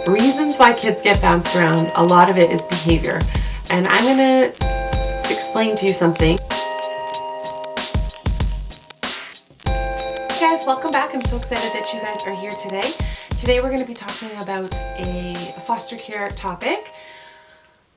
reasons why kids get bounced around, a lot of it is behavior. And I'm going to explain to you something. Hey guys, welcome back. I'm so excited that you guys are here today. Today we're going to be talking about a foster care topic.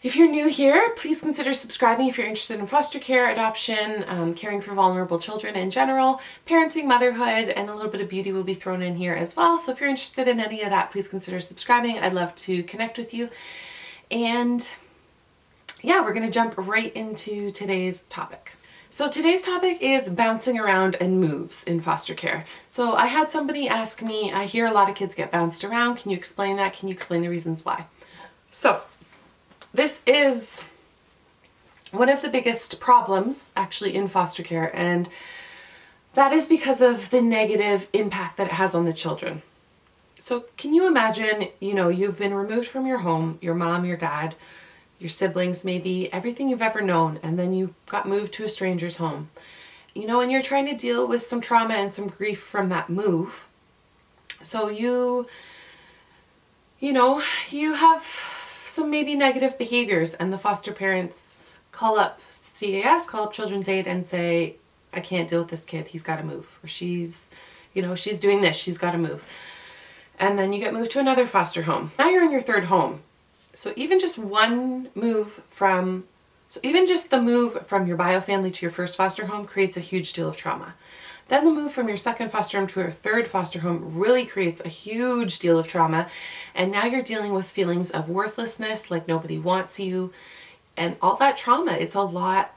If you're new here, please consider subscribing if you're interested in foster care, adoption, caring for vulnerable children in general, parenting, motherhood, and a little bit of beauty will be thrown in here as well. So if you're interested in any of that, please consider subscribing. I'd love to connect with you. And yeah, we're going to jump right into today's topic. So today's topic is bouncing around and moves in foster care. So I had somebody ask me, I hear a lot of kids get bounced around. Can you explain that? Can you explain the reasons why? So this is one of the biggest problems actually in foster care, and that is because of the negative impact that it has on the children. So can you imagine, you've been removed from your home, your mom, your dad, your siblings, maybe everything you've ever known, and then you got moved to a stranger's home. And you're trying to deal with some trauma and some grief from that move. So you have some maybe negative behaviors, and the foster parents call up CAS, call up Children's Aid and say, I can't deal with this kid, he's got to move. Or she's doing this, she's got to move. And then you get moved to another foster home. Now you're in your third home. So even just the move from your bio family to your first foster home creates a huge deal of trauma. Then the move from your second foster home to your third foster home really creates a huge deal of trauma. And now you're dealing with feelings of worthlessness, like nobody wants you, and all that trauma. It's a lot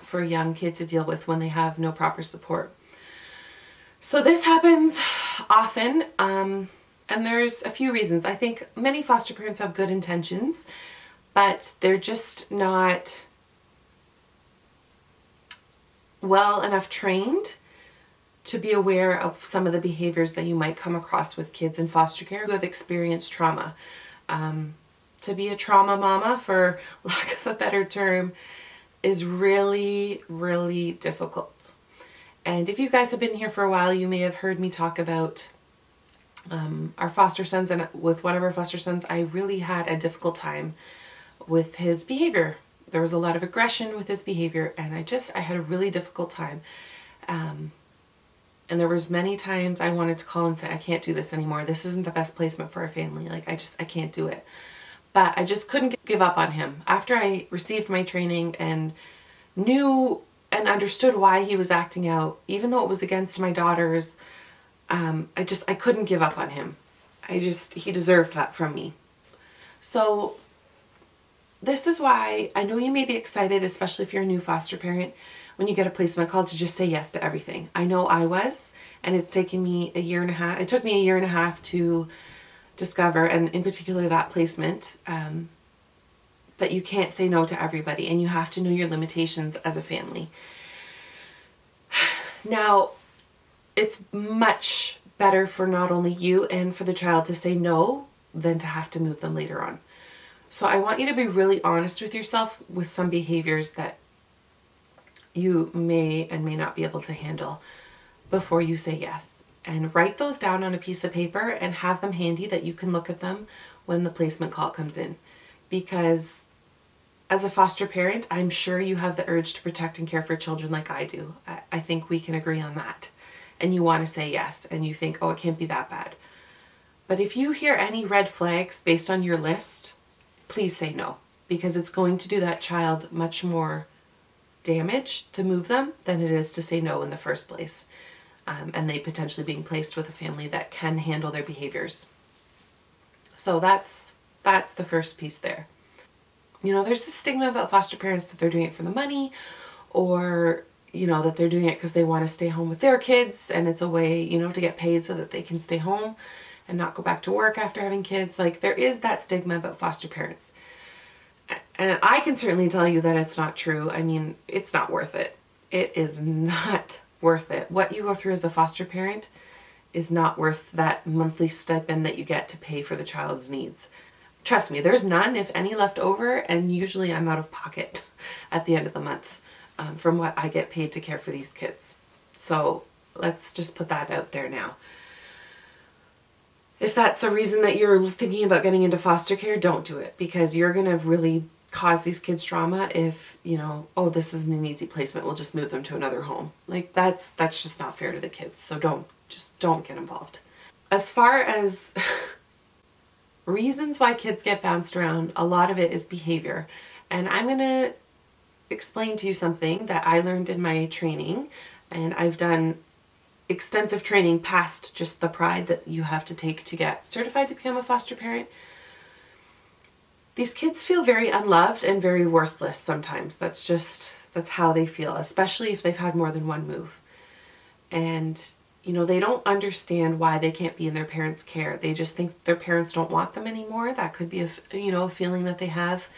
for a young kid to deal with when they have no proper support. So this happens often, and there's a few reasons. I think many foster parents have good intentions, but they're just not well enough trained to be aware of some of the behaviors that you might come across with kids in foster care who have experienced trauma. To be a trauma mama, for lack of a better term, is really, really difficult. And if you guys have been here for a while, you may have heard me talk about our foster sons, and with one of our foster sons, I really had a difficult time with his behavior. There was a lot of aggression with his behavior, and I had a really difficult time. And there was many times I wanted to call and say, I can't do this anymore. This isn't the best placement for our family. Like, I can't do it. But I just couldn't give up on him. After I received my training and knew and understood why he was acting out, even though it was against my daughters, I couldn't give up on him. He deserved that from me. So this is why I know you may be excited, especially if you're a new foster parent, when you get a placement call, to just say yes to everything. I know I was, and it's taken me a year and a half. It took me a year and a half to discover, and in particular that placement, that you can't say no to everybody, and you have to know your limitations as a family. Now, it's much better for not only you and for the child to say no than to have to move them later on. So I want you to be really honest with yourself with some behaviors that you may and may not be able to handle before you say yes. And write those down on a piece of paper and have them handy that you can look at them when the placement call comes in. Because as a foster parent, I'm sure you have the urge to protect and care for children like I do. I think we can agree on that. And you want to say yes, and you think, oh, it can't be that bad. But if you hear any red flags based on your list, please say no, because it's going to do that child much more damage to move them than it is to say no in the first place. And they potentially being placed with a family that can handle their behaviors. So that's the first piece there. There's this stigma about foster parents that they're doing it for the money, or that they're doing it because they want to stay home with their kids, and it's a way, to get paid so that they can stay home and not go back to work after having kids. Like, there is that stigma about foster parents. And I can certainly tell you that it's not true. I mean, it's not worth it. It is not worth it. What you go through as a foster parent is not worth that monthly stipend that you get to pay for the child's needs. Trust me, there's none, if any, left over, and usually I'm out of pocket at the end of the month from what I get paid to care for these kids. So let's just put that out there now. if that's a reason that you're thinking about getting into foster care, don't do it, because you're going to really cause these kids trauma if, you know, oh, this isn't an easy placement, we'll just move them to another home. Like that's just not fair to the kids. So don't get involved. As far as reasons why kids get bounced around, a lot of it is behavior. And I'm going to explain to you something that I learned in my training, and I've done extensive training past just the pride that you have to take to get certified to become a foster parent. These kids feel very unloved and very worthless sometimes. That's how they feel, especially if they've had more than one move. And, you know, they don't understand why they can't be in their parents' care. They just think their parents don't want them anymore. That could be a feeling that they have.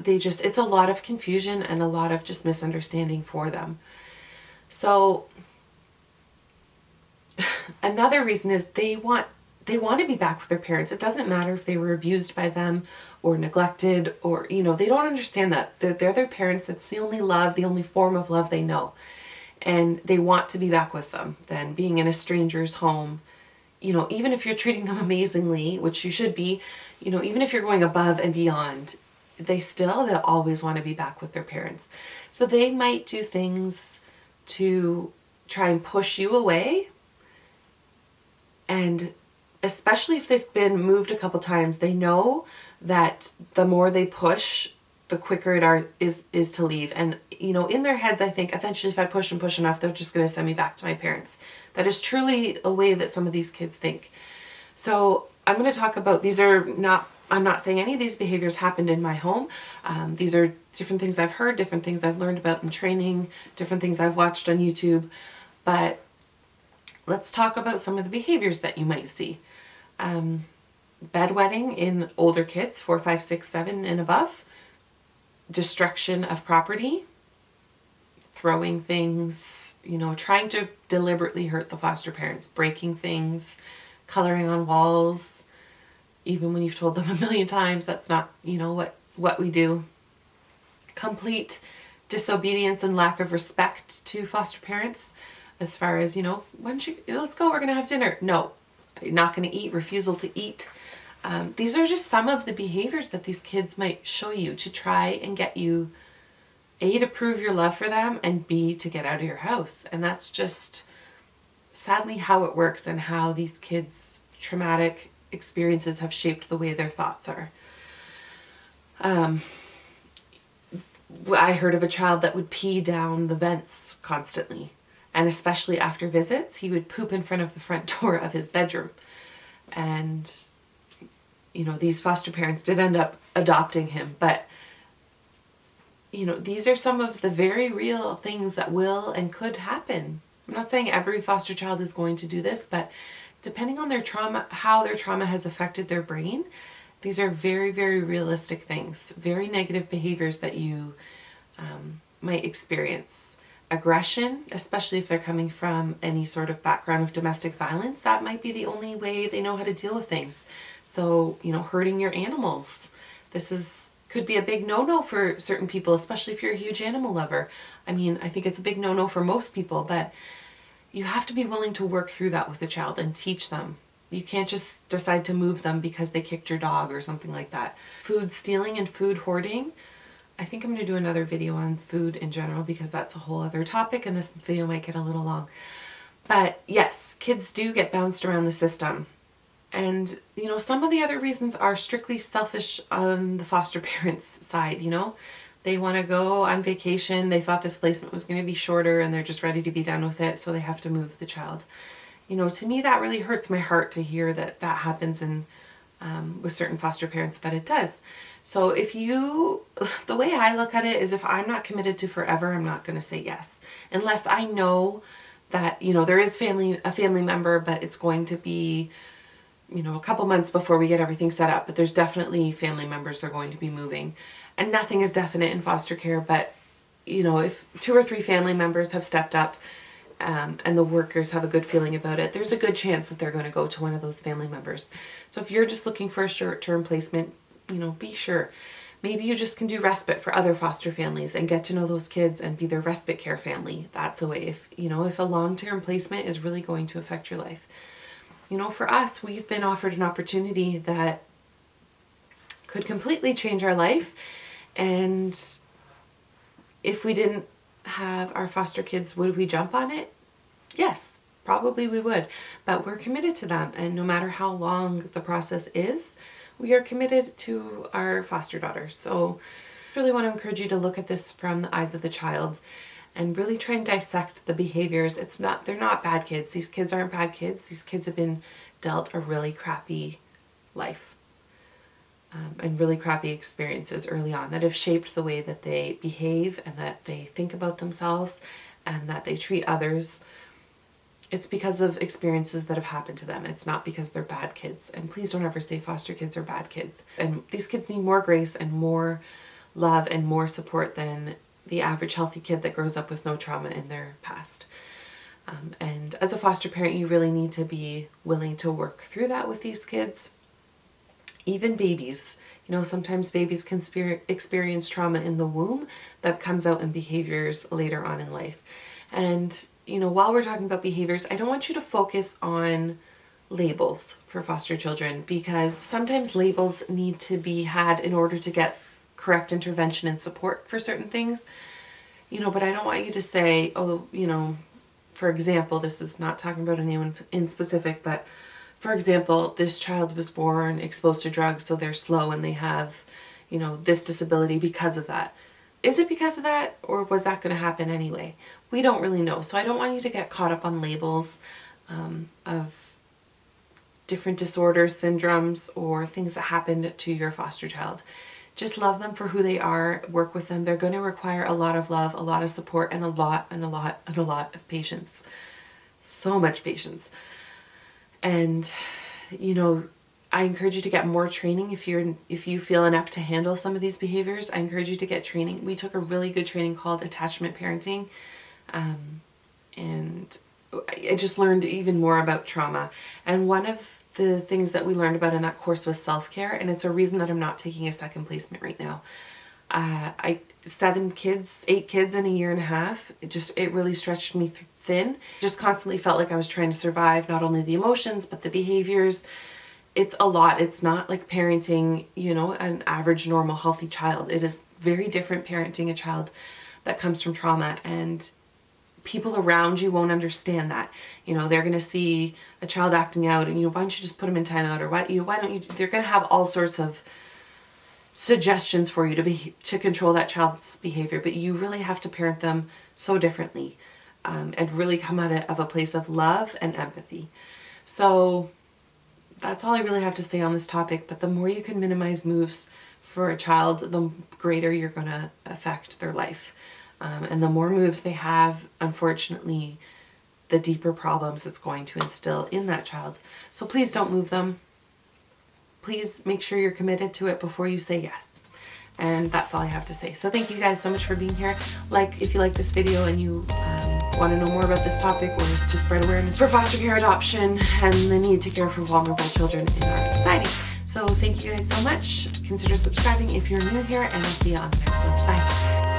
It's a lot of confusion and a lot of just misunderstanding for them. So another reason is they want to be back with their parents. It doesn't matter if they were abused by them or neglected, or, you know, they don't understand that. They're their parents. That's the only love, the only form of love they know. And they want to be back with them. Then being in a stranger's home, you know, even if you're treating them amazingly, which you should be, you know, even if you're going above and beyond, they'll always want to be back with their parents. So they might do things to try and push you away. And especially if they've been moved a couple times, they know that the more they push, the quicker it is to leave. And, you know, in their heads, I think eventually if I push and push enough, they're just going to send me back to my parents. That is truly a way that some of these kids think. So I'm going to talk about, I'm not saying any of these behaviors happened in my home. These are different things I've heard, different things I've learned about in training, different things I've watched on YouTube. But let's talk about some of the behaviors that you might see. Bedwetting in older kids, 4, 5, 6, 7 and above. Destruction of property. Throwing things, you know, trying to deliberately hurt the foster parents. Breaking things, coloring on walls. Even when you've told them a million times that's not, you know, what we do. Complete disobedience and lack of respect to foster parents. As far as, you know, let's go, we're going to have dinner. No, you're not going to eat, refusal to eat. These are just some of the behaviors that these kids might show you to try and get you, A, to prove your love for them, and B, to get out of your house. And that's just sadly how it works, and how these kids' traumatic experiences have shaped the way their thoughts are. I heard of a child that would pee down the vents constantly. And especially after visits, he would poop in front of the front door of his bedroom. And, you know, these foster parents did end up adopting him. But, you know, these are some of the very real things that will and could happen. I'm not saying every foster child is going to do this, but depending on their trauma, how their trauma has affected their brain, these are very, very realistic things. Very negative behaviors that you might experience. Aggression, especially if they're coming from any sort of background of domestic violence, that might be the only way they know how to deal with things. So, you know, hurting your animals. Could be a big no-no for certain people, especially if you're a huge animal lover. I mean, I think it's a big no-no for most people, but you have to be willing to work through that with the child and teach them. You can't just decide to move them because they kicked your dog or something like that. Food stealing and food hoarding. I think I'm going to do another video on food in general, because that's a whole other topic and this video might get a little long. But yes, kids do get bounced around the system. And, you know, some of the other reasons are strictly selfish on the foster parents' side, you know. They want to go on vacation. They thought this placement was going to be shorter and they're just ready to be done with it, so they have to move the child. You know, to me that really hurts my heart to hear that happens with certain foster parents, but it does. So the way I look at it is, if I'm not committed to forever, I'm not going to say yes. Unless I know that, you know, there is a family member, but it's going to be, you know, a couple months before we get everything set up. But there's definitely family members that are going to be moving. And nothing is definite in foster care, but, you know, if 2 or 3 family members have stepped up and the workers have a good feeling about it, there's a good chance that they're going to go to one of those family members. So if you're just looking for a short-term placement, you know, be sure. Maybe you just can do respite for other foster families and get to know those kids and be their respite care family. That's a way. If a long-term placement is really going to affect your life. You know, for us, we've been offered an opportunity that could completely change our life. And if we didn't have our foster kids, would we jump on it? Yes, probably we would. But we're committed to them. And no matter how long the process is, we are committed to our foster daughters. So I really want to encourage you to look at this from the eyes of the child and really try and dissect the behaviors. They're not bad kids. These kids aren't bad kids. These kids have been dealt a really crappy life. And really crappy experiences early on that have shaped the way that they behave and that they think about themselves and that they treat others. It's because of experiences that have happened to them. It's not because they're bad kids. And please don't ever say foster kids are bad kids. And these kids need more grace and more love and more support than the average healthy kid that grows up with no trauma in their past. And as a foster parent, you really need to be willing to work through that with these kids. Even babies, you know, sometimes babies can experience trauma in the womb that comes out in behaviors later on in life. And, you know, while we're talking about behaviors, I don't want you to focus on labels for foster children, because sometimes labels need to be had in order to get correct intervention and support for certain things. You know, but I don't want you to say, oh, you know, for example, this is not talking about anyone in specific, but for example, this child was born exposed to drugs, so they're slow and they have, you know, this disability because of that. Is it because of that, or was that going to happen anyway? We don't really know. So I don't want you to get caught up on labels of different disorders, syndromes, or things that happened to your foster child. Just love them for who they are, work with them. They're going to require a lot of love, a lot of support, and a lot of patience. So much patience. And, you know, I encourage you to get more training if you feel inept to handle some of these behaviors. I encourage you to get training. We took a really good training called attachment parenting. And I just learned even more about trauma. And one of the things that we learned about in that course was self-care. And it's a reason that I'm not taking a second placement right now. 8 kids in a year and a half. It really stretched me thin. Just constantly felt like I was trying to survive not only the emotions, but the behaviors. It's a lot. It's not like parenting, you know, an average, normal, healthy child. It is very different parenting a child that comes from trauma, and people around you won't understand that. You know, they're going to see a child acting out and, you know, why don't you just put them in timeout, or why don't you, they're going to have all sorts of suggestions for you to control that child's behavior, but you really have to parent them so differently, and really come at it of a place of love and empathy. So that's all I really have to say on this topic, but the more you can minimize moves for a child, the greater you're going to affect their life. And the more moves they have, unfortunately, the deeper problems it's going to instill in that child. So please don't move them. Please make sure you're committed to it before you say yes. And that's all I have to say. So thank you guys so much for being here. If you like this video and you want to know more about this topic, or to spread awareness for foster care, adoption, and the need to care for vulnerable children in our society. So thank you guys so much. Consider subscribing if you're new here, and I'll see you on the next one. Bye.